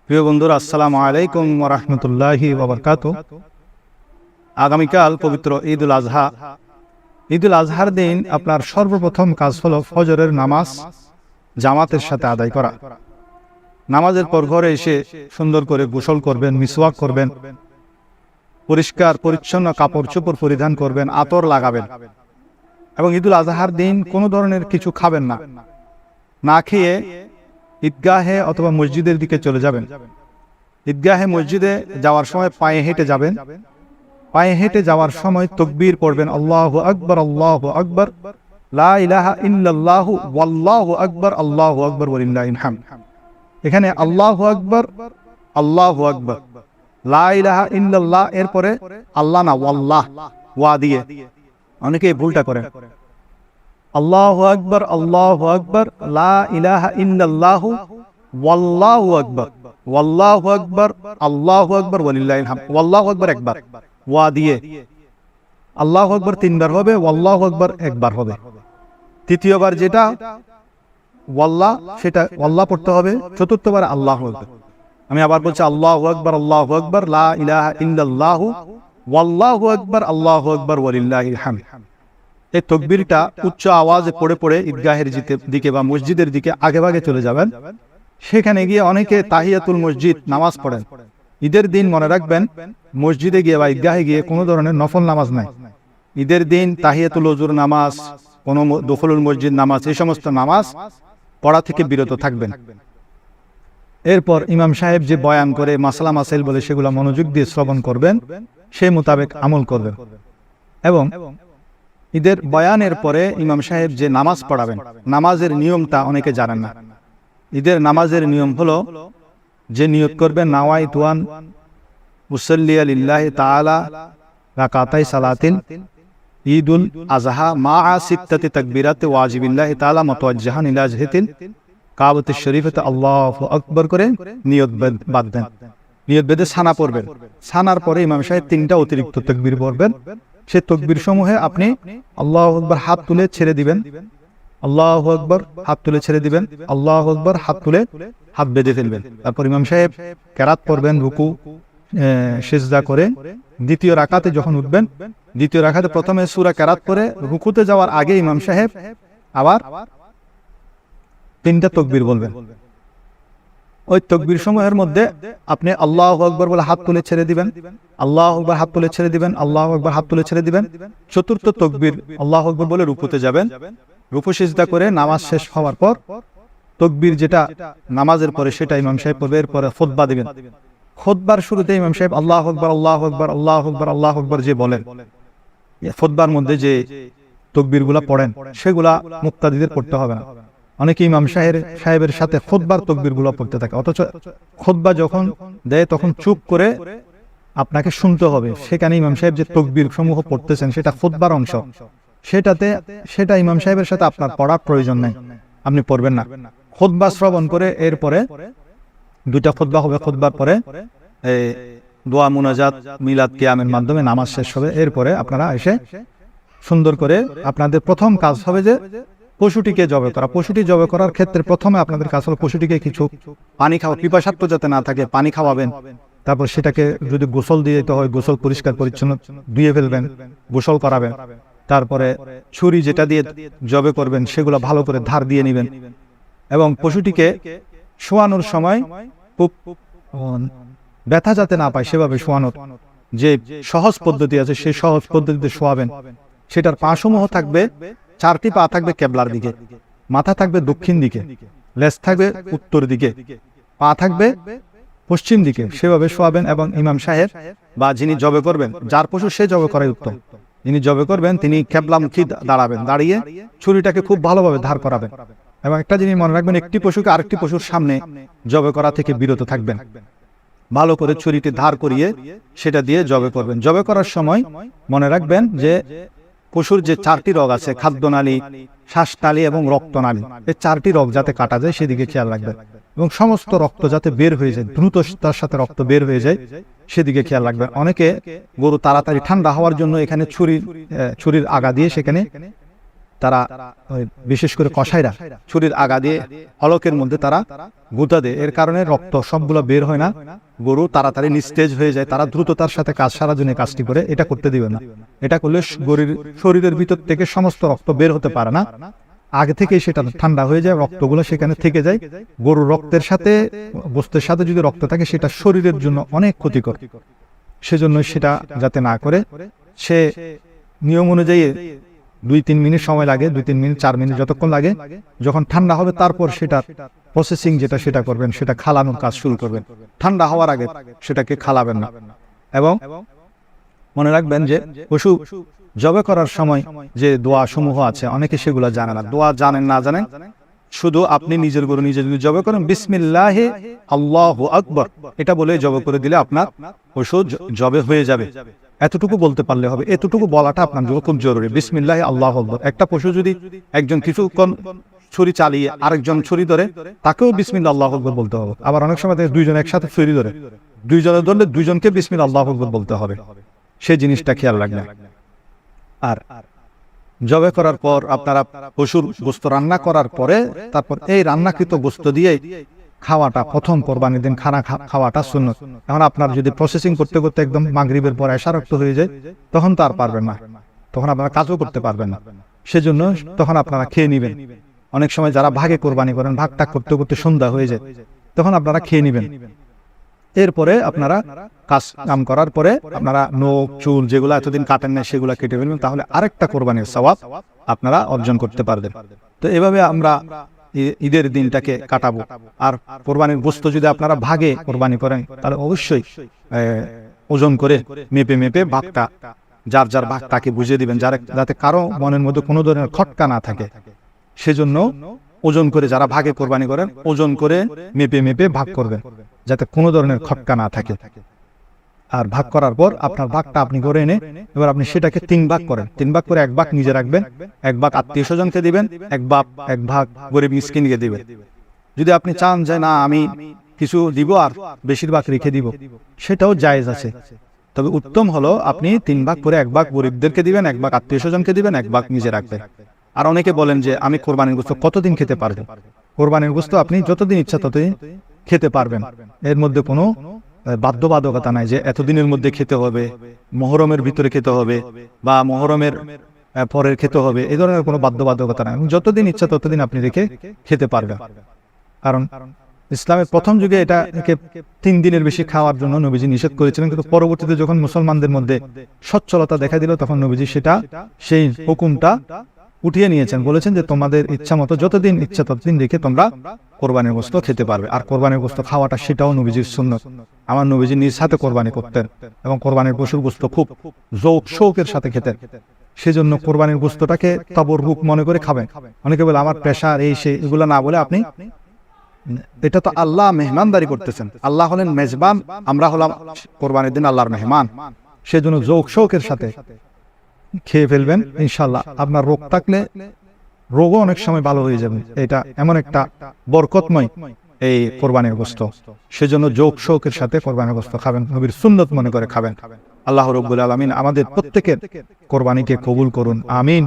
প্রিয় বন্ধুরা, আসসালামু আলাইকুম ওয়া রাহমাতুল্লাহি ওয়া বারাকাতুহু। আগামীকাল পবিত্র ঈদুল আজহা। ঈদুল আজহার দিন আপনার সর্বপ্রথম কাজ হলো ফজরের নামাজ জামাতের সাথে আদায় করা। নামাজের পর ঘরে এসে সুন্দর করে গোসল করবেন, মিসওয়াক করবেন, পরিষ্কার পরিচ্ছন্ন কাপড় চোপড় পরিধান করবেন, আতর লাগাবেন এবং ঈদুল আজহার দিন কোনো ধরনের কিছু খাবেন না। না খেয়ে ঈদগাহে অথবা মসজিদের দিকে চলে যাবেন। ঈদগাহে মসজিদে যাওয়ার সময় পায়ে হেঁটে যাবেন। পায়ে হেঁটে যাওয়ার সময় তাকবীর পড়বেন, আল্লাহু আকবার, আল্লাহু আকবার, লা ইলাহা ইল্লাল্লাহু ওয়াল্লাহু আকবার, আল্লাহু আকবার ওয়ালিল্লাহিল হামদ। এখানে আল্লাহু আকবার, আল্লাহু আকবার, লা ইলাহা ইল্লাল্লাহ এরপরে আল্লাহ না ওয়াল্লাহ, ওয়া দিয়ে অনেকে ভুলটা করেন। আল্লাহু আকবার, আল্লাহু আকবার, লা ইলাহা ইল্লাল্লাহু ওয়াল্লাহু আকবার, ওয়াল্লাহু আকবার, আল্লাহু আকবার ওয়ালিল্লাহিল হামদ। ওয়াল্লাহু আকবার একবার, ওয়া দিয়ে। আল্লাহু আকবার তিনবার হবে, ওয়াল্লাহু আকবার একবার হবে। তৃতীয়বার যেটা ওয়াল্লাহ, সেটা ওয়াল্লাহ পড়তে হবে। চতুর্থবার আল্লাহু আকবার। আমি আবার বলছি, আল্লাহু আকবার, আল্লাহু আকবার, লা ইলাহা ইল্লাল্লাহু ওয়াল্লাহু আকবার, আল্লাহু আকবার ওয়ালিল্লাহিল হামদ। এই তাকবীরটা উচ্চ আওয়াজে পড়ে পড়ে ঈদগাহের দিকে বা মসজিদের দিকে আগে ভাগে চলে যাবেন। সেখানে গিয়ে অনেকে তাহিয়াতুল মসজিদ নামাজ পড়েন। ঈদের দিন মনে রাখবেন, মসজিদে গিয়ে বা ঈদগাহে গিয়ে কোনো ধরনের নফল নামাজ নাই। ঈদের দিন তাহিয়াতুল ওযুর নামাজ, কোনো দখলুল মসজিদ নামাজ, এই সমস্ত নামাজ পড়া থেকে বিরত থাকবেন। এরপর ইমাম সাহেব যে বয়ান করে মাসলা মাসাইল বলে, সেগুলো মনোযোগ দিয়ে শ্রবণ করবেন, সেই মোতাবেক আমল করবেন। এবং ঈদের বয়ানের পরে ইমাম সাহেব যে নামাজ পড়াবেন, নামাজের নিয়মটা অনেকে জানেন না। ঈদের নামাজের নিয়ম হলো যে নিয়ত করবেন, নাওয়াইতু আন উসাল্লিয়া লিল্লাহি তাআলা রাকাতাই সালাতিন ঈদুল আজহা মাআ সিত্তাতি তাকবীরাতি ওয়াজিবিল্লাহি তাআলা মুতাওয়াজ্জিহান ইলা জিহাতিল কাবাতিশ শরীফাতে আল্লাহু আকবার করে নিয়ত বাঁধবেন। নিয়ত বেঁধে সানা পড়বেন। সানার পরে ইমাম সাহেব তিনটা অতিরিক্ত তাকবীর পড়বেন। সে তাকবীর সমূহে আপনি আল্লাহু আকবার হাত তুলে ছেড়ে দিবেন, আল্লাহু আকবার হাত তুলে ছেড়ে দিবেন, আল্লাহু আকবার হাত তুলে হাত বেঁধে ফেলবেন। তারপর ইমাম সাহেব কেরাত পড়বেন, রুকু সিজদা করে। দ্বিতীয় রাকাতে যখন উঠবেন, দ্বিতীয় রাকাতে প্রথমে সূরা কেরাত পড়ে রুকুতে যাওয়ার আগে ইমাম সাহেব আবার তিনটা তাকবীর বলবেন। ওই তাকবীর সমূহের মধ্যে আপনি আল্লাহু আকবার বলে হাত তুলে ছেড়ে দিবেন, আল্লাহু আকবার হাত তুলে ছেড়ে দিবেন, আল্লাহু আকবার হাত তুলে ছেড়ে দিবেন। চতুর্থ তাকবীর আল্লাহু আকবার বলে রুকুতে যাবেন। রুকু সিজদা করে নামাজ শেষ হওয়ার পর তাকবীর যেটা নামাজের পরে সেটা ইমাম সাহেব পড়বে। এরপরে খুতবা দিবেন। খুতবার শুরুতে ইমাম সাহেব আল্লাহু আকবার, আল্লাহু আকবার, আল্লাহু আকবার, আল্লাহু আকবার যে বলেন, খুতবার মধ্যে যে তাকবীরগুলো পড়েন সেগুলা মুক্তাদিদের পড়তে হবে না। অনেকে ইমাম সাহেবের সাথে খুতবার তাকবীরগুলো পড়তে থাকে, অথচ খুতবা যখন দেয় তখন চুপ করে আপনাকে শুনতে হবে। সেখানে ইমাম সাহেব যে তাকবীর সমূহ পড়তেছেন সেটা খুতবার অংশ, সেটা ইমাম সাহেবের সাথে আপনার পড়ার প্রয়োজন নেই, আপনি পড়বেন না। খুতবা শ্রবণ করে এরপরে দুইটা খুতবা হবে। খুতবার পরে দোয়া মুনাজাত মিলাদ কিয়ামের মাধ্যমে নামাজ শেষ হবে। এরপরে আপনারা এসে সুন্দর করে আপনাদের প্রথম কাজ হবে যে পশুটিকে জবাই করা। পশুটি জবাই করার ক্ষেত্রে প্রথমে আপনাদের কাজ হলো পশুটিকে কিছু পানি খাওয়া, পিপাসার্থ যাতে না থাকে পানি খাওয়াবেন। তারপর সেটাকে যদি গোসল দিয়ে দিতে হয়, গোসল পরিষ্কার পরিচ্ছন্ন ধুয়ে ফেলবেন, গোসল করাবেন। তারপরে ছুরি যেটা দিয়ে জবাই করবেন সেগুলো ভালো করে ধার দিয়ে নেবেন এবং পশুটিকে শোয়ানোর সময় খুব ব্যথা যাতে না পায় সেভাবে শোয়ানোর যে সহজ পদ্ধতি আছে, সেই সহজ পদ্ধতিতে শোয়াবেন। সেটার পা সমূহ থাকবে, চারটি পা থাকবে কেবলার দিকে, মাথা থাকবে দক্ষিণ দিকে, লেজ থাকবে উত্তর দিকে, পা থাকবে পশ্চিম দিকে, সেভাবে শোয়াবেন। এবং ইমাম সাহেব বা যিনি জবে করবেন, যার পশু সে জবে করাই উত্তম। যিনি জবে করবেন তিনি কেবলামুখী দাঁড়াবেন, দাঁড়িয়ে ছুরিটাকে খুব ভালোভাবে ধার করাবেন। এবং একটা জিনিস মনে রাখবেন, একটি পশুকে আরেকটি পশুর সামনে জবে করা থেকে বিরত থাকবেন। ভালো করে ছুরিটি ধার করিয়ে সেটা দিয়ে জবে করবেন। জবে করার সময় মনে রাখবেন যে পশুর যে চারটি রগ আছে, খাদ্যনালী, শ্বাসনালী এবং রক্তনালী, এই চারটি রগ যাতে কাটা যায় সেদিকে খেয়াল রাখবেন। এবং সমস্ত রক্ত যাতে বের হয়ে যায়, দ্রুততার সাথে রক্ত বের হয়ে যায় সেদিকে খেয়াল রাখবেন। অনেকে গরু তাড়াতাড়ি ঠান্ডা হওয়ার জন্য এখানে ছুরির আগা দিয়ে সেখানে তারা বিশেষ করে কসাইরা ছুরির আগা দিয়ে হলকের মধ্যে তারা গুঁতা দেয়, এর কারণে রক্ত সবগুলো বের হয় না, গরু তাড়াতাড়ি নিস্তেজ হয়ে যায়, তারা দ্রুততার সাথে কাজ সারা দিনে কাজটি করে, এটা করতে দিবে না। এটা করলে গরুর শরীরের ভিতর থেকে সমস্ত রক্ত বের হতে পারে না, আগে থেকেই সেটা ঠান্ডা হয়ে যায়, রক্তগুলো সেখানে থেকে যায়। গরুর রক্তের সাথে গোস্তের সাথে যদি রক্ত থাকে সেটা শরীরের জন্য অনেক ক্ষতিকর, সেজন্য সেটা যাতে না করে সে নিয়ম অনুযায়ী 2-3 মিনিট সময় লাগে, 2-3 মিনিট 4 মিনিট যতক্ষণ লাগে, যখন ঠান্ডা হবে তারপর সেটা প্রসেসিং যেটা সেটা করবেন, সেটা খালানোর কাজ শুরু করবেন। ঠান্ডা হওয়ার আগে সেটাকে খালাবেন না। এবং মনে রাখবেন যে পশু জবে করার সময় যে দোয়া সমূহ আছে অনেকে সেগুলো জানে না, দোয়া জানেন না জানেন, শুধু আপনি নিজের গরু নিজে যদি জবে করেন বিসমিল্লাহি আল্লাহু আকবার এটা বলে জবে করে দিলে আপনার পশু জবে হয়ে যাবে। এতটুকু বলতে পারলে হবে, এতটুকু বলাটা আপনার জন্য খুব জরুরি। বিসমিল্লাহি আল্লাহু আকবার। একটা পশু যদি একজন কিছুক্ষণ ছুরি চালিয়ে আরেকজন ছুরি ধরে, তাকেও বিসমিল্লাহ আল্লাহু আকবার বলতে হবে। আবার অনেক সময় দুইজন একসাথে ছুরি ধরে, দুইজনে ধরলে দুইজনকে বিসমিল্লাহ আল্লাহু আকবার বলতে হবে, সেই জিনিসটা খেয়াল রাখবেন। আর জবে করার পর আপনারা পশুর গোস্ত রান্না করার পরে তারপর এই রান্নাকৃত গোস্ত দিয়ে খাওয়াটা প্রথম কোরবানির দিন খানা খাওয়াটা সুন্নত। এখন আপনার যদি প্রসেসিং করতে করতে একদম মাগরিবের পর এশা রক্ত হয়ে যায়, তখন তো আর পারবেন না, তখন আপনারা কাজও করতে পারবেন না, সেজন্য তখন আপনারা খেয়ে নেবেন। অনেক সময় যারা ভাগে কোরবানি করেন, ভাগটা করতে করতে সন্ধ্যা হয়ে যায়, তখন আপনারা খেয়ে নেবেন। এরপরে আপনারা কাম করার পরে আপনারা নখ চুল যেগুলো এতদিন কাটেন না সেগুলো কেটে ফেলবেন, তাহলে আরেকটা কোরবানির সওয়াব আপনারা অর্জন করতে পারবেন। তো এভাবে আমরা ঈদের দিনটাকে কাটাবো। আর কোরবানির গোশত যদি আপনারা ভাগে কোরবানি করেন তাহলে অবশ্যই ওজন করে মেপে মেপে ভাগটা যার যার ভাগ তাকে বুঝিয়ে দিবেন, যাতে কারো মনের মধ্যে কোনো ধরনের খটকা না থাকে। সেজন্য ওজন করে যারা ভাগে কোরবানি করেন ওজন করে মেপে মেপে ভাগ করবেন, যাতে কোনো ধরনের খটকা না থাকে। আর ভাগ করার পর আপনার ভাগটা আপনি করে এনে এবার আপনি সেটাকে 3 ভাগ করেন। 3 ভাগ করে 1 ভাগ নিজে রাখবেন, 1 ভাগ আত্মীয় স্বজনকে দিবেন, 1 ভাগ গরিব মিসকিনকে দিবেন। যদি আপনি চান যে না আমি কিছু দিব আর বেশিরভাগ রেখে দিব, সেটাও জায়েজ আছে। তবে উত্তম হলো আপনি 3 ভাগ করে 1 ভাগ গরিবদেরকে দিবেন, 1 ভাগ আত্মীয় স্বজনকে দিবেন, 1 ভাগ নিজে রাখবেন। আর অনেকে বলেন যে আমি কোরবানির গোশত কতদিন খেতে পারবো? কোরবানির গোশত আপনি যতদিন ইচ্ছা ততদিন খেতে পারবেন, এর মধ্যে কোনো বাধ্যবাধকতা নাই যে এতদিনের মধ্যে খেতে হবে, মুহররমের ভিতরে খেতে হবে বা মুহররমের পরের খেতে হবে, এই ধরনের কোনো বাধ্যবাধকতা নাই। যতদিন ইচ্ছা ততদিন আপনি রেখে খেতে পারবেন। কারণ ইসলামের প্রথম যুগে এটাকে 3 দিনের বেশি খাওয়ার জন্য নবীজি নিষেধ করেছিলেন, কিন্তু পরবর্তীতে যখন মুসলমানদের মধ্যে সচ্ছলতা দেখা দিল তখন নবীজি সেই হুকুমটা উঠিয়ে নিয়েছেন, বলেছেন যে তোমাদের ইচ্ছা মতো যতদিন ইচ্ছা ততদিন রেখে তোমরা কোরবানির গোশত খেতে পারবে। আর কোরবানির গোশত খাওয়াটা সেটাও নবীজির সুন্নত। আমার নবীজি নিজ হাতে কোরবানি করতেন এবং কোরবানির পশুর গোশত খুব শৌকের সাথে খেতেন। সেজন্য কোরবানির গোশতটাকে তাবরুক মনে করে খাবেন। অনেকে বলে আমার প্রেশার এই সেই, এগুলো না বলে আপনি এটা তো আল্লাহ মেহমানদারি করতেছেন, আল্লাহ হলেন মেজবান, আমরা হলাম কোরবানির দিন আল্লাহর মেহমান। সেজন্য শৌকের সাথে খেয়ে ফেলবেন, ইনশাআল্লাহ আপনার রোগ থাকলে রোগও অনেক সময় ভালো হয়ে যাবে। এটা এমন একটা বরকতময় এই কোরবানির গোশত, সেজন্য শৌকের সাথে কোরবানির গোশত খাবেন, নবীর সুন্নত মনে করে খাবেন। আল্লাহ রাব্বুল আলামিন আমাদের প্রত্যেকের কোরবানিকে কবুল করুন, আমিন।